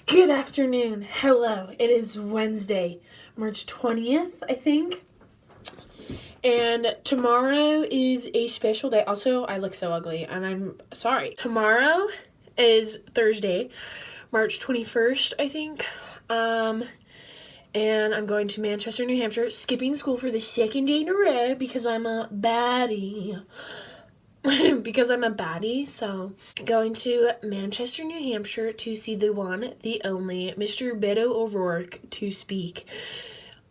Good afternoon. Hello. It is Wednesday, March 20th, I think. And tomorrow is a special day. Also, I look so ugly, and I'm sorry. Tomorrow is Thursday, March 21st, I think. And I'm going to Manchester, New Hampshire, skipping school for the second day in a row because I'm a baddie. So going to Manchester, New Hampshire to see the one, the only, Mr. Beto O'Rourke to speak.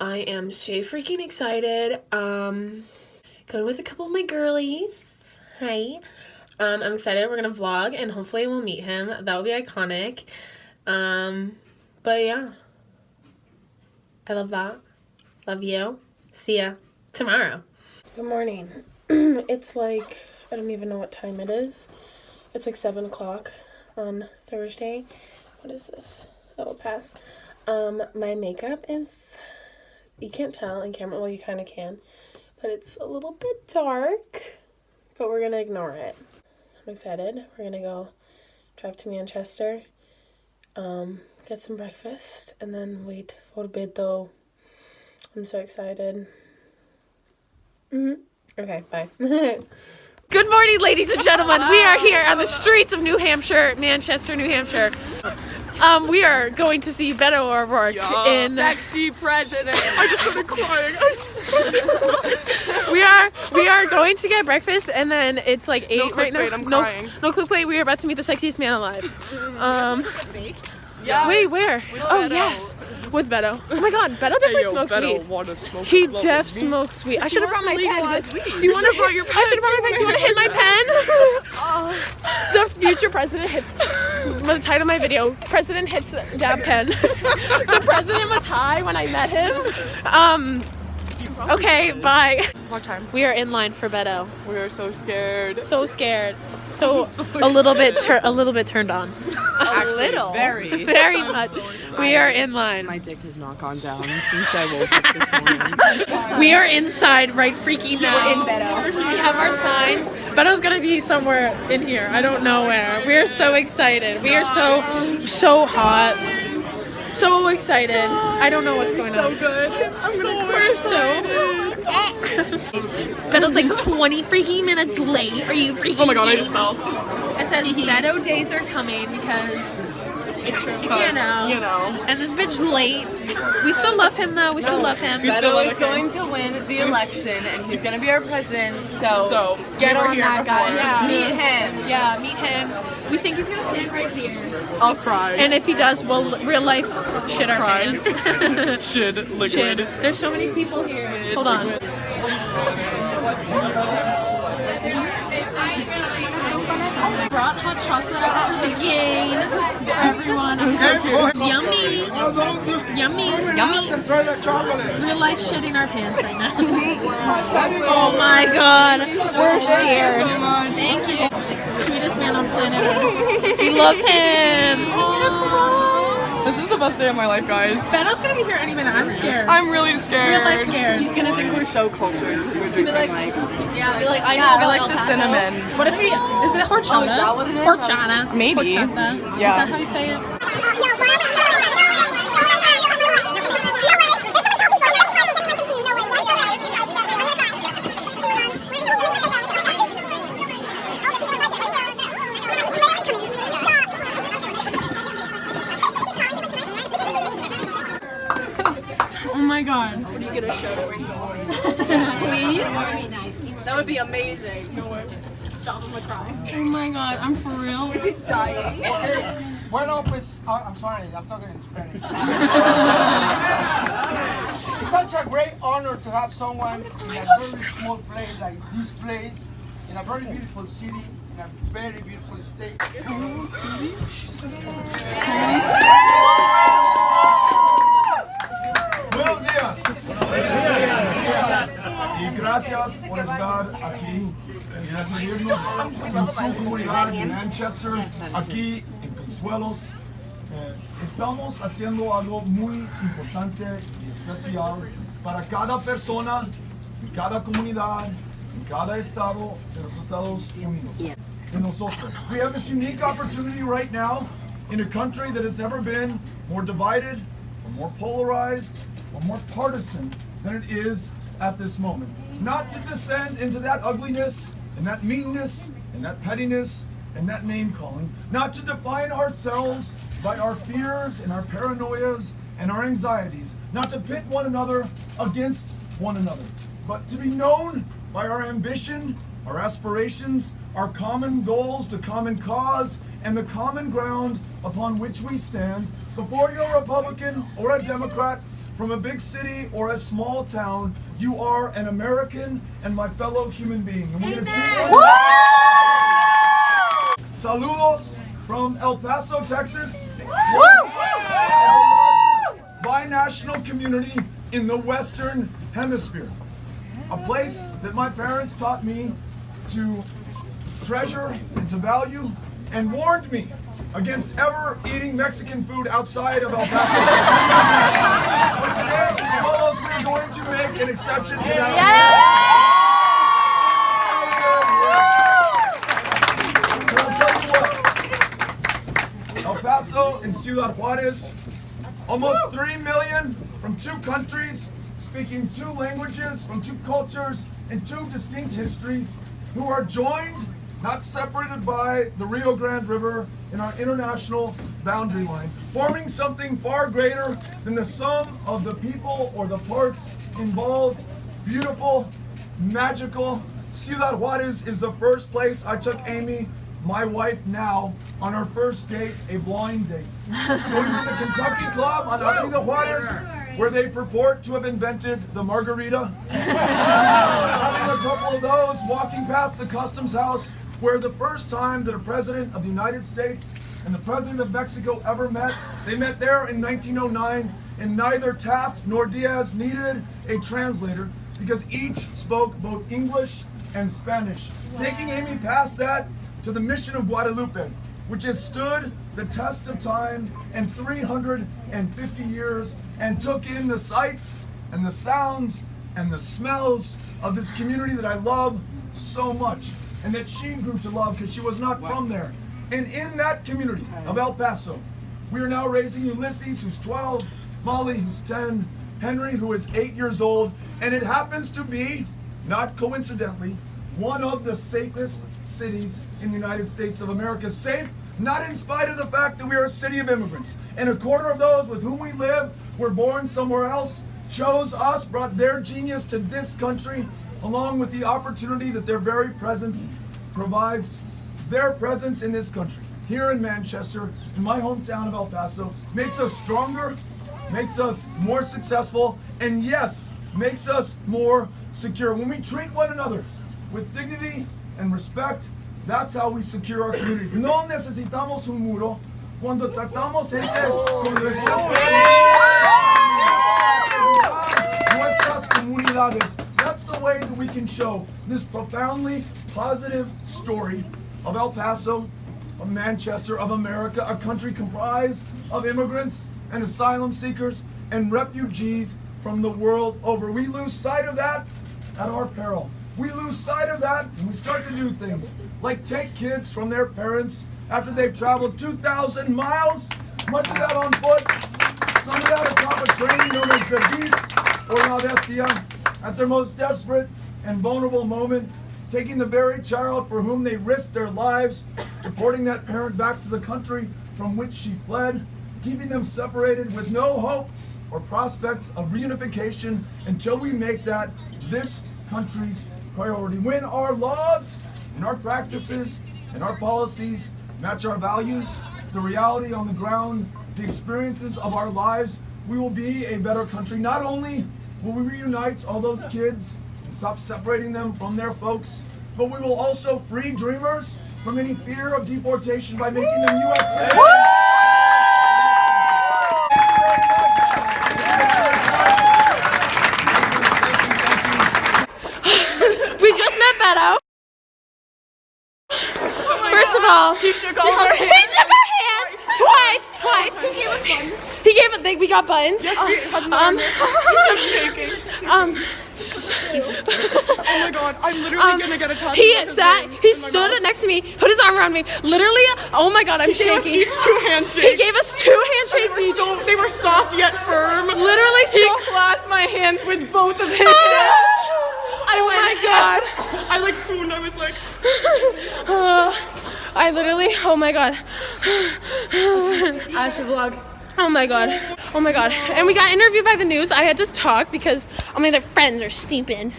I am so freaking excited. Going with a couple of my girlies. Hi. I'm excited. We're gonna vlog and hopefully we'll meet him. That would be iconic. But yeah. I love that. Love you. See ya tomorrow. Good morning. It's like, I don't even know what time it is. It's like 7 o'clock on Thursday. What is this? That will pass. My makeup is, you can't tell in camera, well you kind of can, but it's a little bit dark, but we're gonna ignore it. I'm excited. We're gonna go drive to Manchester, get some breakfast, and then wait for Beto. I'm so excited. Okay, bye. Good morning, ladies and gentlemen. We are here on the streets of New Hampshire, Manchester, New Hampshire. We are going to see Beto O'Rourke in sexy president. I just started crying. We are going to get breakfast, and then it's like 8 right now. I'm crying. No clickbait. We are about to meet the sexiest man alive. Baked? Yeah. Wait, where? Oh, yes. With Beto. Oh my God, Beto definitely smokes weed. He def smokes weed. I should have brought my pen. Do you want to brought your pen? I should have brought my pen. Do you want to hit my pen? The future president hits. The title of my video: President hits dab pen. The president was high when I met him. Okay, bye. What time? We are in line for Beto. We are so scared. So scared. So a little bit turned on. Actually, Very much. We are in line. My dick has not gone down since I woke up this morning. We are inside right freaking now. We're in Beto. We have our signs. Beto's gonna be somewhere in here. I don't know where. We are so excited. We are so hot. So excited. I don't know what's going on. So good. We're so Beto's like 20 freaking minutes late. Are you freaking Oh my God, I kidding just me? fell. It says Beto days are coming because it's true. You know. And this bitch late. We still love him though. We still love him. Beto is going to win the election, and he's going to be our president. So get on that guy. Yeah. Meet him. Yeah, meet him. We think he's gonna stand right here. I'll cry. And if he does, we'll real life shit our Cry. pants. Shit, liquid. Shit. There's so many people here. Hold on. Brought hot chocolate out to the game for everyone. Yummy. Real life shitting our pants right now. Oh my God. We're scared. Thank you. Sweetest man on planet Earth. We love him. This is the best day of my life, guys. Beto's gonna be here any minute. I'm scared. I'm really scared. Real life scared. He's going to think we're so cultured. We're drinking like Yeah, be like, I know. I like the cinnamon. What if he, is it horchata? Oh, is that what it is? Horchata. Maybe. Horchata. Yeah. Is that how you say it? Oh my God. Can you get a show? Please? That would be amazing. Stop him crying. Oh my God, I'm for real. He's dying. Bueno, pues, I'm sorry, I'm talking in Spanish. It's such a great honor to have someone in a very small place like this place, in a very beautiful city, in a very beautiful state. Buenos días. Y gracias por estar aquí y recibirnos en su comunidad en Manchester, aquí en Consuelos. Estamos haciendo algo muy importante y especial para cada persona, en cada comunidad, en cada estado de los Estados Unidos. And nosotros. We have this unique opportunity right now in a country that has never been more divided, or more polarized, or more partisan than it is at this moment. Not to descend into that ugliness, and that meanness, and that pettiness, and that name-calling. Not to define ourselves by our fears and our paranoias and our anxieties. Not to pit one another against one another. But to be known by our ambition, our aspirations, our common goals, the common cause, and the common ground upon which we stand. Before you're a Republican or a Democrat, from a big city or a small town, you are an American and my fellow human being. And we're gonna Saludos from El Paso, Texas. The largest binational community in the Western Hemisphere. A place that my parents taught me to treasure and to value, and warned me against ever eating Mexican food outside of El Paso. But today, Swallows, we're going to make an exception to that. El Paso and Ciudad Juarez, almost 3 million from 2 countries, speaking 2 languages, from 2 cultures, and 2 distinct histories, who are joined, not separated by the Rio Grande River in our international boundary line, forming something far greater than the sum of the people or the parts involved. Beautiful, magical. Ciudad Juarez is the first place I took Amy, my wife now, on our first date, a blind date. Going to the Kentucky Club on Avenida Juarez, where they purport to have invented the margarita. Having a couple of those, walking past the customs house, where the first time that a president of the United States and the president of Mexico ever met, they met there in 1909, and neither Taft nor Diaz needed a translator because each spoke both English and Spanish. Taking Amy past that to the Mission of Guadalupe, which has stood the test of time and 350 years, and took in the sights and the sounds and the smells of this community that I love so much, and that she grew to love because she was not from there. And in that community of El Paso, we are now raising Ulysses, who's 12, Molly, who's 10, Henry, who is 8 years old, and it happens to be, not coincidentally, one of the safest cities in the United States of America. Safe, not in spite of the fact that we are a city of immigrants. And a quarter of those with whom we live were born somewhere else, chose us, brought their genius to this country, along with the opportunity that their very presence provides. Their presence in this country, here in Manchester, in my hometown of El Paso, makes us stronger, makes us more successful, and yes, makes us more secure. When we treat one another with dignity and respect, that's how we secure our communities. No necesitamos un muro cuando tratamos gente con respeto. Nuestras comunidades. That's the way that we can show this profoundly positive story of El Paso, of Manchester, of America, a country comprised of immigrants and asylum seekers and refugees from the world over. We lose sight of that at our peril. We lose sight of that when we start to do things like take kids from their parents after they've traveled 2,000 miles, much of that on foot, some of that atop a train known as the Beast or La Bestia, at their most desperate and vulnerable moment, taking the very child for whom they risked their lives, deporting that parent back to the country from which she fled, keeping them separated with no hope or prospect of reunification until we make that this country's priority. When our laws and our practices and our policies match our values, the reality on the ground, the experiences of our lives, we will be a better country. Not only will we reunite all those kids and stop separating them from their folks, but we will also free dreamers from any fear of deportation by making them U.S. citizens. We just met Beto. First of all, He shook all our he hands. shook our hands twice. He gave us buttons. He gave it. We got buttons. Yes, we- Um, Oh my god, I'm literally gonna get a tattoo. He of his sat, name. he Oh my stood God. next to me, put his arm around me, literally, oh my god, I'm He gave us shaking. each 2 handshakes. He gave us 2 handshakes each. They were soft yet firm. Literally He so. clasped my hands with both of his hands. Oh my god. I like swooned. I was like, I literally, oh my god. I have to vlog. Oh my god. Oh my god. And we got interviewed by the news. I had to talk because all my other friends are sleeping.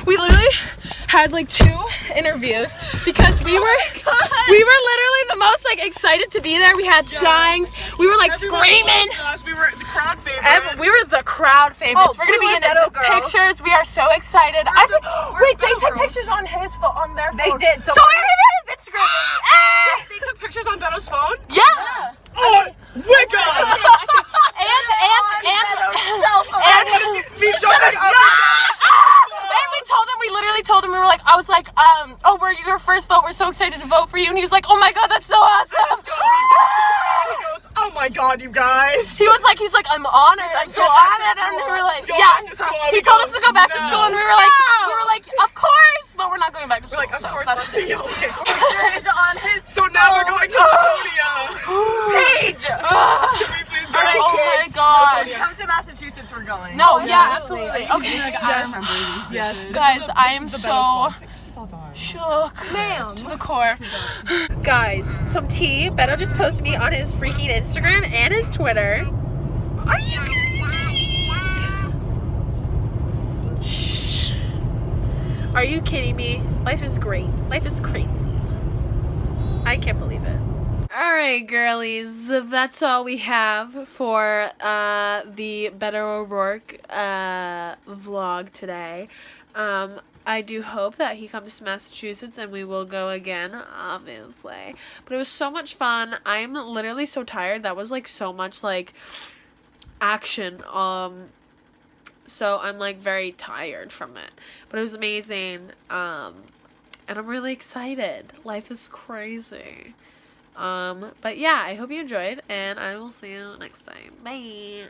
We literally had like 2 interviews because we were literally the most like excited to be there. We had signs. We were like everyone screaming. loved us. We were the crowd favorite. We were the crowd favorites. Oh, we're gonna we be were in Beto girls. pictures. We are so excited. I think, wait, they Beto took girls. pictures on his phone, on their They phone. did, so- So everybody's Instagram. They took pictures on Beto's phone. Yeah. Oh, wake up! And we told him, we literally told him, we were like, I was like, oh, we're your first vote. We're so excited to vote for you. And he was like, oh my god, that's so awesome. He goes, oh my god, you guys. He's like, I'm honored. I'm so honored. And we were like, Go yeah. back to school. He We told go, us to go back to no. school, and we were like, of course, but we're not going back to school. We're like, of so course. that's- Yeah, okay. Pictures on his So now we're going to Laconia. page. Can we please go? Alright, oh my kids. god. Come to Massachusetts, we're going. No, yeah, absolutely. Okay. I remember these. Yes. Guys, I am The so Beto squad. shook. Ma'am. To the core. Guys, some tea. Beto just posted me on his freaking Instagram and his Twitter. Are you kidding me? Shh. Are you kidding me? Life is great. Life is crazy. I can't believe it. Alright, girlies. That's all we have for the Beto O'Rourke vlog today. I do hope that he comes to Massachusetts and we will go again, obviously. But it was so much fun. I'm literally so tired. That was like so much like action. So I'm like very tired from it. But it was amazing. And I'm really excited. Life is crazy. But yeah, I hope you enjoyed and I will see you next time. Bye.